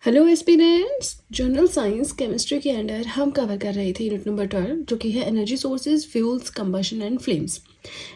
Hello aspirants, general science chemistry के under हम cover कर रहे थे यूनिट नंबर 12 जो कि है energy sources, fuels, combustion and flames.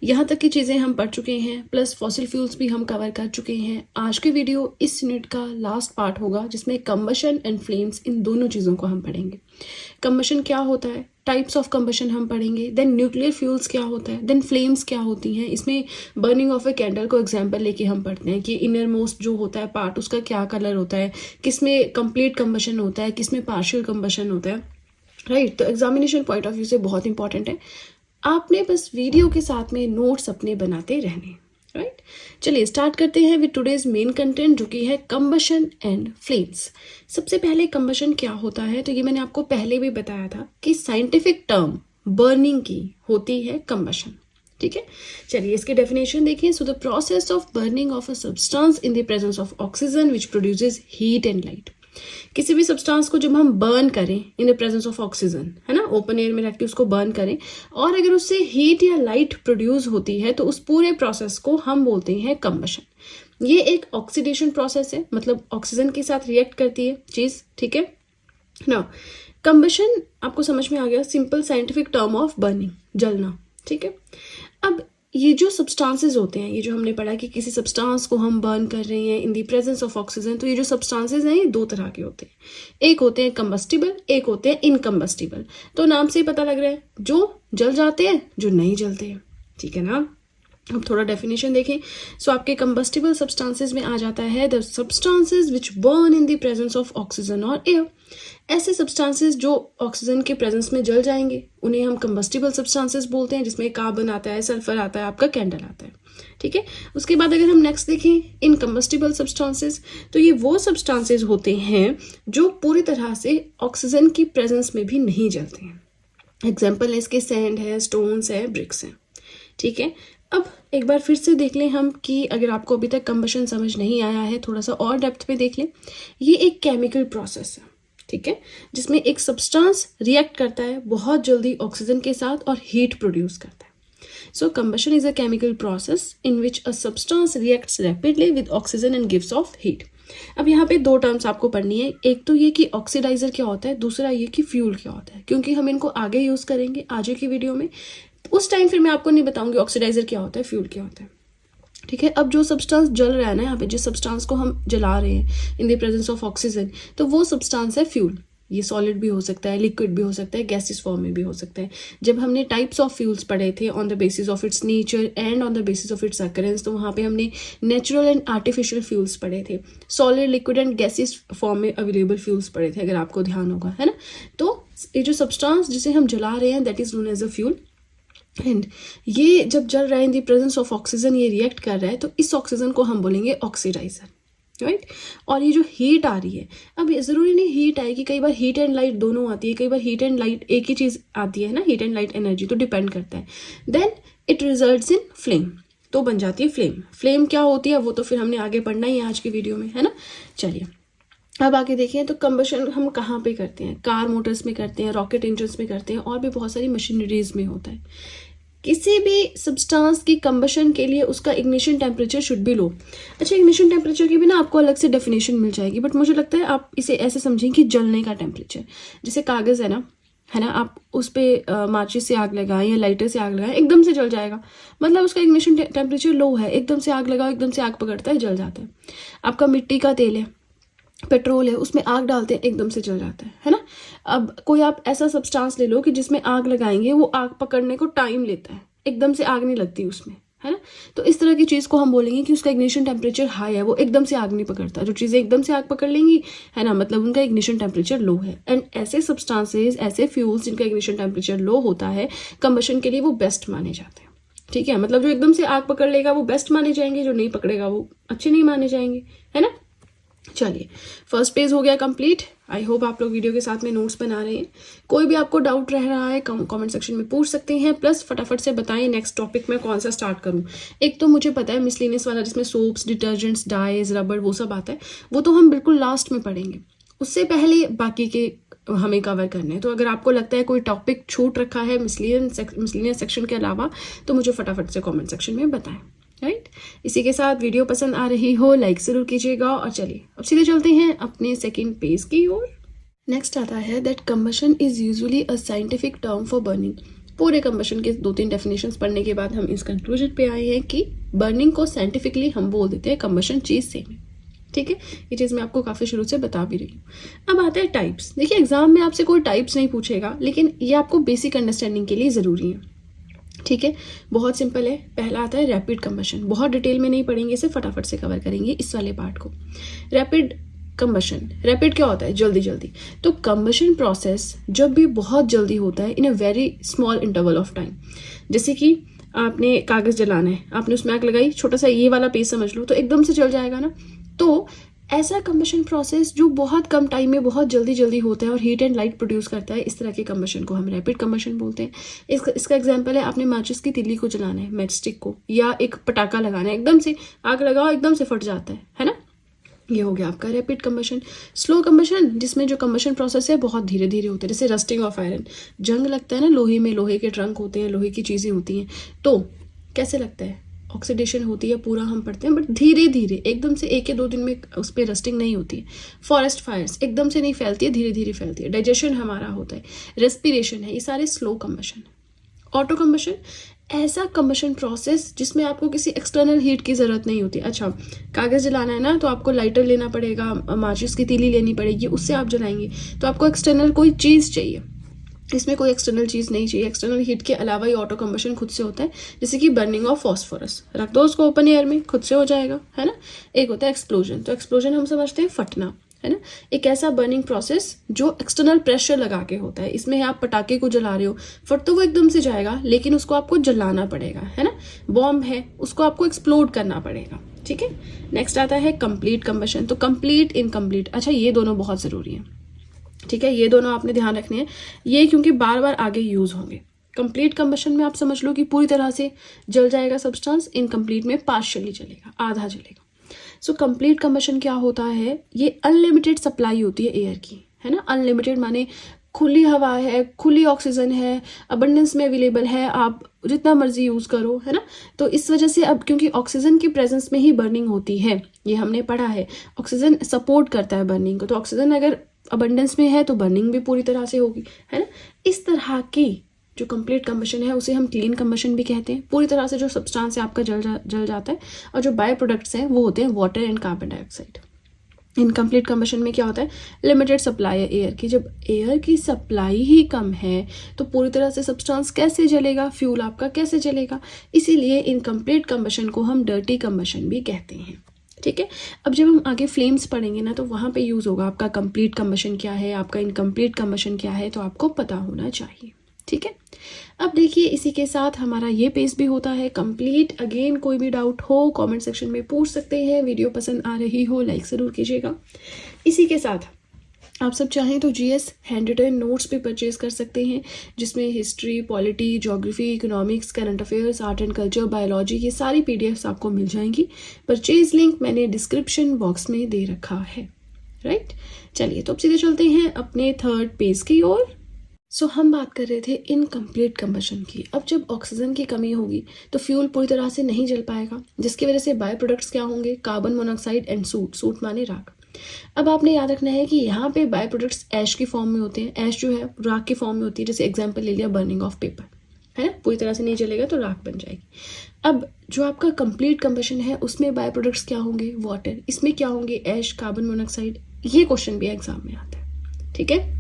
यहाँ तक की चीज़ें हम पढ़ चुके हैं, प्लस फॉसिल फ्यूल्स भी हम कवर कर चुके हैं। आज की वीडियो इस यूनिट का लास्ट पार्ट होगा जिसमें कंबशन एंड फ्लेम्स, इन दोनों चीज़ों को हम पढ़ेंगे। कंबशन क्या होता है, टाइप्स ऑफ कंबशन हम पढ़ेंगे, देन न्यूक्लियर फ्यूल्स क्या होता है, देन फ्लेम्स क्या होती हैं। इसमें बर्निंग ऑफ ए कैंडल को एग्जांपल लेके हम पढ़ते हैं कि इनर मोस्ट जो होता है पार्ट उसका क्या कलर होता है, किसमें कंप्लीट कंबशन होता है, किसमें पार्शियल कंबशन होता है, राइट। तो एग्जामिनेशन पॉइंट ऑफ व्यू से बहुत इंपॉर्टेंट है। आपने बस वीडियो के साथ में नोट्स अपने बनाते रहने, राइट। चलिए स्टार्ट करते हैं विद टुडेज मेन कंटेंट जो कि है कंबशन एंड फ्लेम्स। सबसे पहले कंबशन क्या होता है, तो ये मैंने आपको पहले भी बताया था कि साइंटिफिक टर्म बर्निंग की होती है कंबशन, ठीक है। चलिए इसकी डेफिनेशन देखिए। So the process of burning of a substance in the presence of oxygen which produces heat and light. किसी भी सब्सटेंस को जब हम बर्न करें इन द प्रेजेंस ऑफ ऑक्सीजन, है ना, ओपन एयर में रख के उसको बर्न करें और अगर उससे हीट या लाइट प्रोड्यूस होती है तो उस पूरे प्रोसेस को हम बोलते हैं कंबशन। ये एक ऑक्सीडेशन प्रोसेस है, मतलब ऑक्सीजन के साथ रिएक्ट करती है चीज, ठीक है ना। कंबशन आपको समझ में आ गया, simple scientific term of burning, जलना, ठीक है। अब ये जो सब्सटेंसेस होते हैं, ये जो हमने पढ़ा कि किसी सब्सटेंस को हम बर्न कर रहे हैं इन द प्रेजेंस ऑफ ऑक्सीजन, तो ये जो सब्सटेंसेस हैं ये दो तरह के होते हैं। एक होते हैं कंबस्टिबल, एक होते हैं इनकम्बस्टिबल। तो नाम से ही पता लग रहा है, जो जल जाते हैं, जो नहीं जलते हैं, ठीक है ना। अब थोड़ा डेफिनेशन देखें। सो आपके कंबस्टिबल सब्सटेंसेस में आ जाता है the substances which burn in the presence of oxygen और एयर। ऐसे सब्सटेंसेस जो ऑक्सीजन के प्रेजेंस में जल जाएंगे उन्हें हम कंबस्टिबल सब्सटेंसेस बोलते हैं, जिसमें कार्बन आता है, सल्फर आता है, आपका कैंडल आता है, ठीक है। उसके बाद अगर हम नेक्स्ट देखें इनकम्बस्टिबल सब्सटेंसेस, तो ये वो सब्सटेंसेस होते हैं जो पूरी तरह से ऑक्सीजन की प्रेजेंस में भी नहीं जलते हैं। एग्जाम्पल इसके सैंड है, स्टोन्स है, ब्रिक्स हैं, ठीक है। अब एक बार फिर से देख लें हम कि अगर आपको अभी तक कंबशन समझ नहीं आया है, थोड़ा सा और डेप्थ में देख लें। ये एक केमिकल प्रोसेस है, ठीक है, जिसमें एक सब्सटेंस रिएक्ट करता है बहुत जल्दी ऑक्सीजन के साथ और हीट प्रोड्यूस करता है। So combustion is a chemical process in which a substance reacts rapidly with oxygen and gives off heat. अब यहाँ पे दो टर्म्स आपको पढ़नी है, एक तो ये कि ऑक्सीडाइजर क्या होता है, दूसरा ये कि फ्यूल क्या होता है, क्योंकि हम इनको आगे यूज करेंगे आगे की वीडियो में। उस टाइम फिर मैं आपको नहीं बताऊंगी ऑक्सीडाइजर क्या होता है, फ्यूल क्या होता है, ठीक है। अब जो सब्सटेंस जल रहा है ना, यहाँ पे जिस सब्सटेंस को हम जला रहे हैं इन द प्रेजेंस ऑफ ऑक्सीजन, तो वो सब्सटेंस है फ्यूल। ये सॉलिड भी हो सकता है, लिक्विड भी हो सकता है, गैसियस फॉर्म में भी हो सकता है। जब हमने टाइप्स ऑफ फ्यूल्स पढ़े थे on the basis of its nature and on the basis of its occurrence, तो वहाँ पे हमने नेचुरल एंड आर्टिफिशियल फ्यूल्स पढ़े थे, solid, liquid and gaseous form में अवेलेबल फ्यूल्स पढ़े थे, अगर आपको ध्यान होगा, है ना। तो ये जो सब्सटेंस जिसे हम जला रहे हैं that is known as a fuel, and ये जब जल रहा है in the presence of oxygen, ये रिएक्ट कर रहा है, तो इस ऑक्सीजन को हम बोलेंगे ऑक्सीडाइजर, राइट। और ये जो हीट आ रही है, अब ये जरूरी नहीं हीट आएगी, कई बार हीट एंड लाइट दोनों आती है, कई बार हीट एंड लाइट एक ही चीज आती है ना, हीट एंड लाइट एनर्जी, तो डिपेंड करता है। Then it results in flame, तो बन जाती है फ्लेम। फ्लेम क्या होती है वो तो फिर हमने आगे पढ़ना ही है आज की वीडियो में, है ना। चलिए अब आगे देखिए, तो कंबशन हम कहाँ पे करते हैं, कार मोटर्स में करते हैं, रॉकेट इंजन्स में करते हैं, और भी बहुत सारी मशीनरीज में होता है। किसी भी सब्सटेंस की कंबशन के लिए उसका इग्निशन टेम्परेचर शुड बी लो। अच्छा, इग्निशन टेम्परेचर की भी ना आपको अलग से डेफिनेशन मिल जाएगी, बट मुझे लगता है आप इसे ऐसे समझें कि जलने का टेम्परेचर। जैसे कागज़ है ना, आप उस पर माचिस से आग लगाएं या लाइटर से आग लगाएं, एकदम से जल जाएगा, मतलब उसका इग्निशन टेम्परेचर लो है। एकदम से आग लगाओ, एकदम से आग पकड़ता है, जल जाता है। आपका मिट्टी का तेल है, पेट्रोल है, उसमें आग डालते हैं, एकदम से जल जाता है ना। अब कोई आप ऐसा सब्सटेंस ले लो कि जिसमें आग लगाएंगे वो आग पकड़ने को टाइम लेता है, एकदम से आग नहीं लगती उसमें, है ना। तो इस तरह की चीज को हम बोलेंगे कि उसका इग्निशन टेम्परेचर हाई है, वो एकदम से आग नहीं पकड़ता। जो चीजें एकदम से आग पकड़ लेंगी, है ना, मतलब उनका इग्निशन टेम्परेचर लो है। एंड ऐसे सब्सटेंसेस, ऐसे फ्यूल्स जिनका इग्निशन टेम्परेचर लो होता है, कंबशन के लिए वो बेस्ट माने जाते हैं, ठीक है। मतलब जो एकदम से आग पकड़ लेगा वो बेस्ट माने जाएंगे, जो नहीं पकड़ेगा वो अच्छे नहीं माने जाएंगे, है ना। चलिए फर्स्ट पेज हो गया कंप्लीट। आई होप आप लोग वीडियो के साथ में नोट्स बना रहे हैं। कोई भी आपको डाउट रह रहा है कमेंट सेक्शन में पूछ सकते हैं, प्लस फटाफट से बताएं नेक्स्ट टॉपिक में कौन सा स्टार्ट करूं। एक तो मुझे पता है मिसलेनियस वाला, जिसमें सोप्स, डिटर्जेंट्स, डाइज, रबर, वो सब आता है, वो तो हम बिल्कुल लास्ट में पढ़ेंगे। उससे पहले बाकी के हमें कवर करने हैं। तो अगर आपको लगता है कोई टॉपिक छूट रखा है मिसलेनियस सेक्शन के अलावा, तो मुझे फटाफट से कॉमेंट सेक्शन में बताएं, राइट। इसी के साथ वीडियो पसंद आ रही हो लाइक ज़रूर कीजिएगा। और चलिए अब सीधे चलते हैं अपने सेकेंड पेज की ओर। नेक्स्ट आता है that combustion is usually a scientific term for burning. पूरे कंबशन के 2-3 डेफिनेशंस पढ़ने के बाद हम इस कंक्लूजन पे आए हैं कि बर्निंग को साइंटिफिकली हम बोल देते हैं कंबशन चीज़ सेम है। ठीक है, ये चीज़ मैं आपको काफ़ी शुरू से बता भी रही हूँ। अब आते हैं टाइप्स। देखिए एग्जाम में आपसे कोई टाइप्स नहीं पूछेगा, लेकिन ये आपको बेसिक अंडरस्टैंडिंग के लिए ज़रूरी है। ठीक है, बहुत सिंपल है। पहला आता है रैपिड कंबशन। बहुत डिटेल में नहीं पढ़ेंगे, इसे फटाफट से कवर करेंगे इस वाले पार्ट को। रैपिड कंबशन, रैपिड क्या होता है? जल्दी जल्दी। तो कंबशन प्रोसेस जब भी बहुत जल्दी होता है in a very small interval of time. जैसे कि आपने कागज़ जलाना है, आपने उसमें आग लगाई, छोटा सा ये वाला पेज समझ लो, तो एकदम से जल जाएगा ना। तो ऐसा कंबशन प्रोसेस जो बहुत कम टाइम में बहुत जल्दी जल्दी होता है और हीट एंड लाइट प्रोड्यूस करता है, इस तरह के कंबशन को हम रैपिड कंबशन बोलते हैं। इसका एग्जांपल है, आपने माचिस की तिल्ली को जलाना है, मैच स्टिक को, या एक पटाखा लगाना है, एकदम से आग लगाओ, एकदम से फट जाता है ना। ये हो गया आपका रैपिड कंबशन। स्लो कंबशन, जिसमें जो कंबशन प्रोसेस है बहुत धीरे धीरे होता है, जैसे रस्टिंग ऑफ आयरन। जंग लगता है ना लोहे में, लोहे के ट्रंक होते हैं, लोहे की चीज़ें होती हैं, तो कैसे लगता है? ऑक्सीडेशन होती है, पूरा हम पढ़ते हैं, बट धीरे धीरे, एकदम से 1 या 2 दिन में उस पर रस्टिंग नहीं होती है। फॉरेस्ट फायर्स एकदम से नहीं फैलती है, धीरे धीरे फैलती है। डाइजेशन हमारा होता है, रेस्पिरेशन है, ये सारे स्लो कंबशन। ऑटो कंबशन, ऐसा कंबशन प्रोसेस जिसमें आपको किसी एक्सटर्नल हीट की ज़रूरत नहीं होती। अच्छा, कागज़ जलाना है ना, तो आपको लाइटर लेना पड़ेगा, माचिस की तीली लेनी पड़ेगी, उससे आप जलाएंगे, तो आपको एक्सटर्नल कोई चीज़ चाहिए। इसमें कोई एक्सटर्नल चीज़ नहीं चाहिए। एक्सटर्नल हीट के अलावा ये ऑटो कंबशन खुद से होता है, जैसे कि बर्निंग ऑफ फॉस्फोरस, रख दो उसको ओपन एयर में, खुद से हो जाएगा, है ना। एक होता है एक्सप्लोजन, तो एक्सप्लोजन हम समझते हैं फटना, है ना। एक ऐसा बर्निंग प्रोसेस जो एक्सटर्नल प्रेशर लगा के होता है। इसमें आप पटाखे को जला रहे हो, फट तो वो एकदम से जाएगा, लेकिन उसको आपको जलाना पड़ेगा, है ना। बॉम्ब है, उसको आपको एक्सप्लोड करना पड़ेगा। ठीक है, नेक्स्ट आता है कंप्लीट कंबशन। तो कंप्लीट, इनकम्प्लीट, अच्छा ये दोनों बहुत ज़रूरी हैं। ठीक है, ये दोनों आपने ध्यान रखने हैं, ये क्योंकि बार बार आगे यूज होंगे। कंप्लीट कंबशन में आप समझ लो कि पूरी तरह से जल जाएगा सब्सटेंस, इनकम्प्लीट में पार्शियली जलेगा, आधा जलेगा। सो कंप्लीट कंबशन क्या होता है? ये अनलिमिटेड सप्लाई होती है एयर की, है ना। अनलिमिटेड माने खुली हवा है, खुली ऑक्सीजन है, अबंडेंस में अवेलेबल है, आप जितना मर्जी यूज करो, है ना। तो इस वजह से अब क्योंकि ऑक्सीजन की प्रेजेंस में ही बर्निंग होती है, ये हमने पढ़ा है, ऑक्सीजन सपोर्ट करता है बर्निंग को, तो ऑक्सीजन अगर अबंडेंस में है तो बर्निंग भी पूरी तरह से होगी, है ना। इस तरह की जो कंप्लीट कंबशन है उसे हम क्लीन कंबशन भी कहते हैं। पूरी तरह से जो सब्सटेंस है आपका जल जाता है, और जो बाय प्रोडक्ट्स हैं वो होते हैं water and carbon dioxide. Incomplete combustion में क्या होता है? लिमिटेड सप्लाई है एयर की। जब एयर की सप्लाई ही कम है तो पूरी तरह से सब्सटेंस कैसे जलेगा, फ्यूल आपका कैसे जलेगा? इसीलिए इनकम्प्लीट कंबशन को हम डर्टी कंबशन भी कहते हैं। ठीक है, अब जब हम आगे फ्लेम्स पढ़ेंगे ना, तो वहाँ पे यूज़ होगा आपका कंप्लीट कंबशन क्या है, आपका इनकम्प्लीट कंबशन क्या है, तो आपको पता होना चाहिए। ठीक है, अब देखिए इसी के साथ हमारा ये पेज भी होता है कंप्लीट। अगेन कोई भी डाउट हो कमेंट सेक्शन में पूछ सकते हैं। वीडियो पसंद आ रही हो लाइक ज़रूर कीजिएगा। इसी के साथ आप सब चाहें तो जीएस हैंड रिटन नोट्स भी परचेज कर सकते हैं, जिसमें history, polity, geography, economics, current affairs, art and culture, biology, ये सारी पीडीएफ्स आपको मिल जाएंगी। परचेज लिंक मैंने डिस्क्रिप्शन बॉक्स में दे रखा है। राइट, चलिए तो अब सीधे चलते हैं अपने थर्ड पेज की ओर। सो हम बात कर रहे थे इनकम्प्लीट कंबशन की। अब जब ऑक्सीजन की कमी होगी तो फ्यूल पूरी तरह से नहीं जल पाएगा, जिसकी वजह से बाय प्रोडक्ट्स क्या होंगे? Carbon monoxide and suit, suit माने राख। अब आपने याद रखना है कि यहाँ पे बाय प्रोडक्ट्स ऐश की फॉर्म में होते हैं। ऐश जो है राख की फॉर्म में होती है, जैसे एग्जांपल ले लिया बर्निंग ऑफ पेपर, है ना, पूरी तरह से नहीं जलेगा तो राख बन जाएगी। अब जो आपका कंप्लीट कंबशन है उसमें बाय प्रोडक्ट्स क्या होंगे? वाटर। इसमें क्या होंगे? ऐश, कार्बन मोनोऑक्साइड। ये क्वेश्चन भी एग्जाम में आता है। ठीक है,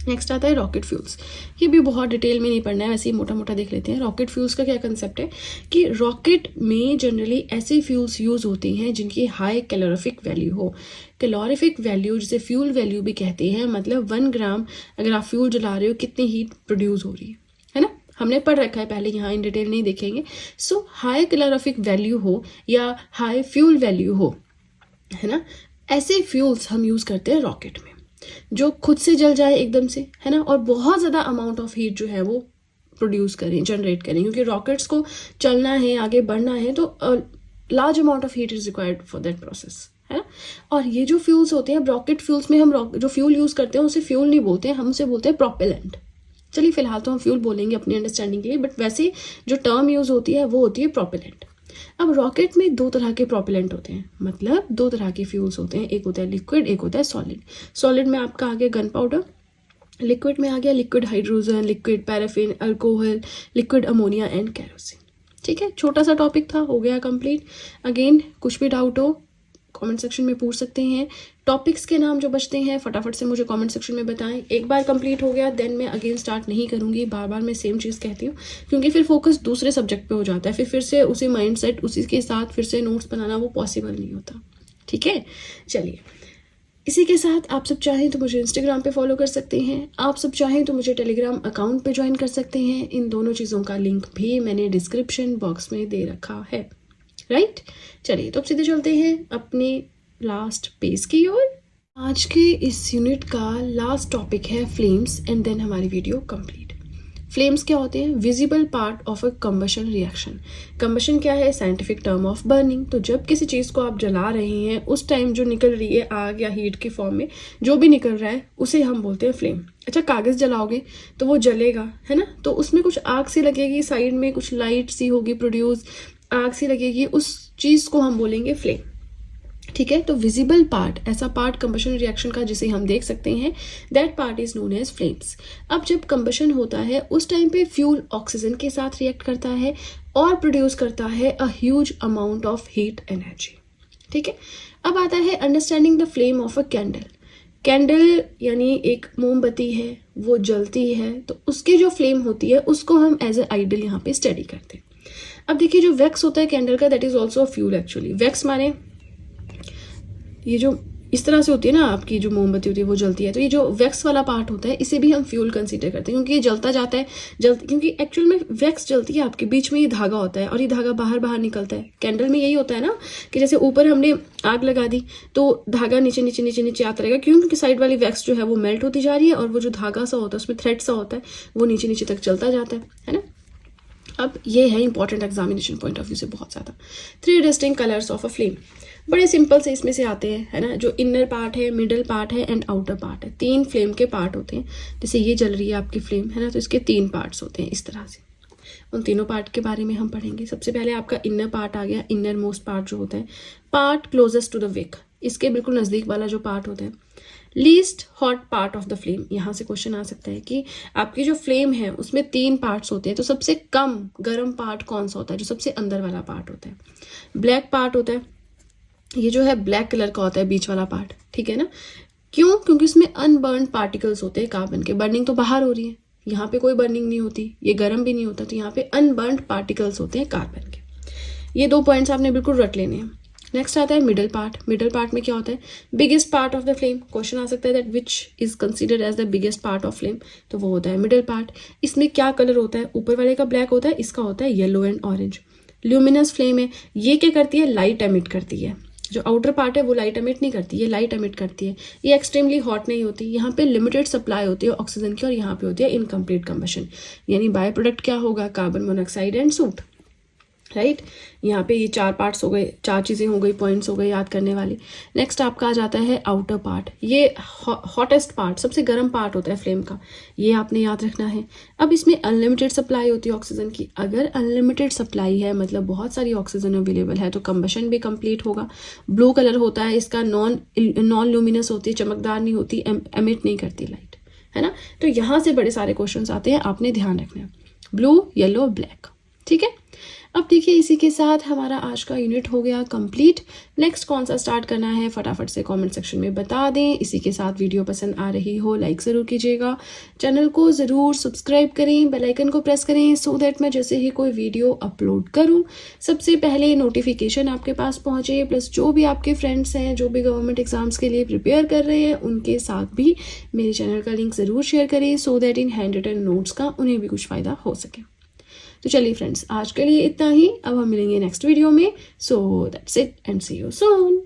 नेक्स्ट आता है रॉकेट फ्यूल्स। ये भी बहुत डिटेल में नहीं पढ़ना है, वैसे ही मोटा मोटा देख लेते हैं। रॉकेट फ्यूल्स का क्या कंसेप्ट है कि रॉकेट में जनरली ऐसे फ्यूल्स यूज होते हैं जिनकी हाई कैलोरीफिक वैल्यू हो। कैलोरीफिक वैल्यू जिसे फ्यूल वैल्यू भी कहते हैं, मतलब 1 ग्राम अगर आप फ्यूल जला रहे हो कितनी हीट प्रोड्यूस हो रही है ना। हमने पढ़ रखा है पहले, यहाँ इन डिटेल नहीं देखेंगे। सो हाई कैलोरीफिक वैल्यू हो या हाई फ्यूल वैल्यू हो, है ना, ऐसे फ्यूल्स हम यूज करते हैं रॉकेट में, जो खुद से जल जाए एकदम से, है ना, और बहुत ज़्यादा अमाउंट ऑफ हीट जो है वो प्रोड्यूस करें, जनरेट करें, क्योंकि रॉकेट्स को चलना है, आगे बढ़ना है, तो large amount of heat is required for that process, है ना। और ये जो फ्यूल्स होते हैं, रॉकेट फ्यूल्स में हम जो फ्यूल यूज़ करते हैं उसे फ्यूल नहीं बोलते हैं, हम उसे बोलते हैं प्रोपेलेंट। चलिए फिलहाल तो हम फ्यूल बोलेंगे अपनी अंडरस्टैंडिंग के लिए, बट वैसे जो टर्म यूज़ होती है वो होती है प्रोपेलेंट। अब रॉकेट में दो तरह के प्रोपेलेंट होते हैं, मतलब दो तरह के फ्यूल्स होते हैं, एक होता है लिक्विड, एक होता है सॉलिड। सॉलिड में आपका आ गया गन पाउडर, लिक्विड में आ गया liquid hydrogen, liquid paraffin, alcohol, liquid ammonia and kerosene. ठीक है, छोटा सा टॉपिक था, हो गया कंप्लीट। अगेन कुछ भी डाउट हो कमेंट सेक्शन में पूछ सकते हैं। टॉपिक्स के नाम जो बचते हैं फटाफट से मुझे कमेंट सेक्शन में बताएं। एक बार कंप्लीट हो गया देन मैं अगेन स्टार्ट नहीं करूँगी, बार बार मैं सेम चीज़ कहती हूँ, क्योंकि फिर फोकस दूसरे सब्जेक्ट पे हो जाता है, फिर से उसी माइंडसेट उसी के साथ फिर से नोट्स बनाना वो पॉसिबल नहीं होता। ठीक है, चलिए इसी के साथ आप सब चाहें तो मुझे इंस्टाग्राम पे फॉलो कर सकते हैं, आप सब चाहें तो मुझे टेलीग्राम अकाउंट पे ज्वाइन कर सकते हैं। इन दोनों चीज़ों का लिंक भी मैंने डिस्क्रिप्शन बॉक्स में दे रखा है। राइट, चलिए तो अब सीधे चलते हैं अपने लास्ट पेज की ओर। आज के इस यूनिट का लास्ट टॉपिक है फ्लेम्स एंड देन हमारी वीडियो कंप्लीट। फ्लेम्स क्या होते हैं? Visible part of a combustion reaction. Combustion क्या है? Scientific term of burning. तो जब किसी चीज़ को आप जला रहे हैं उस टाइम जो निकल रही है आग या हीट के फॉर्म में जो भी निकल रहा है उसे हम बोलते हैं फ्लेम। अच्छा, कागज़ जलाओगे तो वो जलेगा, है ना, तो उसमें कुछ आग सी लगेगी, साइड में कुछ लाइट सी होगी प्रोड्यूस, आग सी लगेगी, उस चीज़ को हम बोलेंगे फ्लेम। ठीक है, तो विजिबल पार्ट, ऐसा पार्ट कंबशन रिएक्शन का जिसे हम देख सकते हैं, that part is known as flames. अब जब कंबशन होता है उस टाइम पे फ्यूल ऑक्सीजन के साथ रिएक्ट करता है और प्रोड्यूस करता है a huge amount of heat energy. ठीक है, अब आता है understanding the flame of a candle. Candle यानी एक मोमबत्ती है, वो जलती है, तो उसकी जो फ्लेम होती है उसको हम एज ए आइडल यहाँ पे स्टडी करते हैं। अब देखिए जो वैक्स होता है कैंडल का, that is also a fuel actually. Wax माने ये जो इस तरह से होती है ना, आपकी जो मोमबत्ती होती है वो जलती है, तो ये जो वैक्स वाला पार्ट होता है इसे भी हम फ्यूल कंसीडर करते हैं, क्योंकि ये जलता जाता है क्योंकि एक्चुअल में वैक्स जलती है, आपके बीच में ये धागा होता है और ये धागा बाहर बाहर निकलता है। कैंडल में यही होता है ना कि जैसे ऊपर हमने आग लगा दी तो धागा नीचे नीचे नीचे नीचे आता रहेगा, क्यों? क्योंकि साइड वाली वैक्स जो है वो मेल्ट होती जा रही है और वो जो धागा सा होता है उसमें थ्रेड सा होता है वो नीचे नीचे तक चलता जाता है ना। अब ये है important examination point of view से बहुत ज़्यादा। 3 distinct colours of a flame, बड़े सिंपल से इसमें से आते हैं, है ना, जो इनर पार्ट है, मिडल पार्ट है एंड आउटर पार्ट है। 3 फ्लेम के पार्ट होते हैं। जैसे ये जल रही है आपकी फ्लेम, है ना, तो इसके 3 पार्ट्स होते हैं इस तरह से। उन तीनों पार्ट के बारे में हम पढ़ेंगे। सबसे पहले आपका इनर पार्ट आ गया, इनर मोस्ट पार्ट जो होता है, part closest to the wick, इसके बिल्कुल नज़दीक वाला जो पार्ट होता है। Least hot part of the flame, यहाँ से क्वेश्चन आ सकता है कि आपकी जो फ्लेम है उसमें 3 पार्ट्स होते हैं, तो सबसे कम गर्म पार्ट कौन सा होता है? जो सबसे अंदर वाला पार्ट होता है। ब्लैक पार्ट होता है, ये जो है ब्लैक कलर का होता है बीच वाला पार्ट, ठीक है ना। क्यों? क्योंकि इसमें अनबर्न पार्टिकल्स होते हैं कार्बन के। बर्निंग तो बाहर हो रही है, यहाँ पे कोई बर्निंग नहीं होती, ये गर्म भी नहीं होता, तो यहाँ पे अनबर्न पार्टिकल्स होते हैं कार्बन के। ये 2 पॉइंट्स आपने बिल्कुल रट लेने हैं। नेक्स्ट आता है मिडल पार्ट। मिडल पार्ट में क्या होता है? Biggest part of the flame. Question आ सकता है that which is considered as the biggest part of flame, तो वो होता है मिडल पार्ट। इसमें क्या कलर होता है? ऊपर वाले का ब्लैक होता है, इसका होता है yellow and orange. Luminous flame है, ये क्या करती है? लाइट एमिट करती है। जो आउटर पार्ट है वो लाइट एमिट नहीं करती, ये लाइट एमिट करती है। ये एक्सट्रीमली हॉट नहीं होती, यहाँ पे लिमिटेड सप्लाई होती है ऑक्सीजन की और यहाँ पे होती है इनकम्प्लीट कंबशन, यानी बाय प्रोडक्ट क्या होगा? Carbon monoxide and suit. Right, यहाँ पे ये 4 पार्ट्स हो गए, 4 चीज़ें हो गई, पॉइंट्स हो गए याद करने वाली। नेक्स्ट आपका आ जाता है आउटर पार्ट। ये हॉटेस्ट पार्ट, सबसे गर्म पार्ट होता है फ्लेम का, ये आपने याद रखना है। अब इसमें अनलिमिटेड सप्लाई होती है ऑक्सीजन की। अगर अनलिमिटेड सप्लाई है मतलब बहुत सारी ऑक्सीजन अवेलेबल है तो कंबशन भी कंप्लीट होगा। ब्लू कलर होता है इसका, नॉन ल्यूमिनस होती है, चमकदार नहीं होती, एमिट नहीं करती लाइट, है ना। तो यहाँ से बड़े सारे क्वेश्चन आते हैं, आपने ध्यान रखना है। ब्लू, येलो, ब्लैक, ठीक है। अब देखिए इसी के साथ हमारा आज का यूनिट हो गया कंप्लीट। नेक्स्ट कौन सा स्टार्ट करना है फटाफट से कमेंट सेक्शन में बता दें। इसी के साथ वीडियो पसंद आ रही हो लाइक ज़रूर कीजिएगा, चैनल को ज़रूर सब्सक्राइब करें, बेल आइकन को प्रेस करें सो दैट मैं जैसे ही कोई वीडियो अपलोड करूं सबसे पहले नोटिफिकेशन आपके पास पहुंचे। प्लस जो भी आपके फ्रेंड्स हैं जो भी गवर्नमेंट एग्जाम्स के लिए प्रिपेयर कर रहे हैं उनके साथ भी मेरे चैनल का लिंक ज़रूर शेयर करें so that in hand written notes का उन्हें भी कुछ फ़ायदा हो सके। तो चलिए फ्रेंड्स, आज के लिए इतना ही। अब हम मिलेंगे नेक्स्ट वीडियो में। So that's it and see you soon.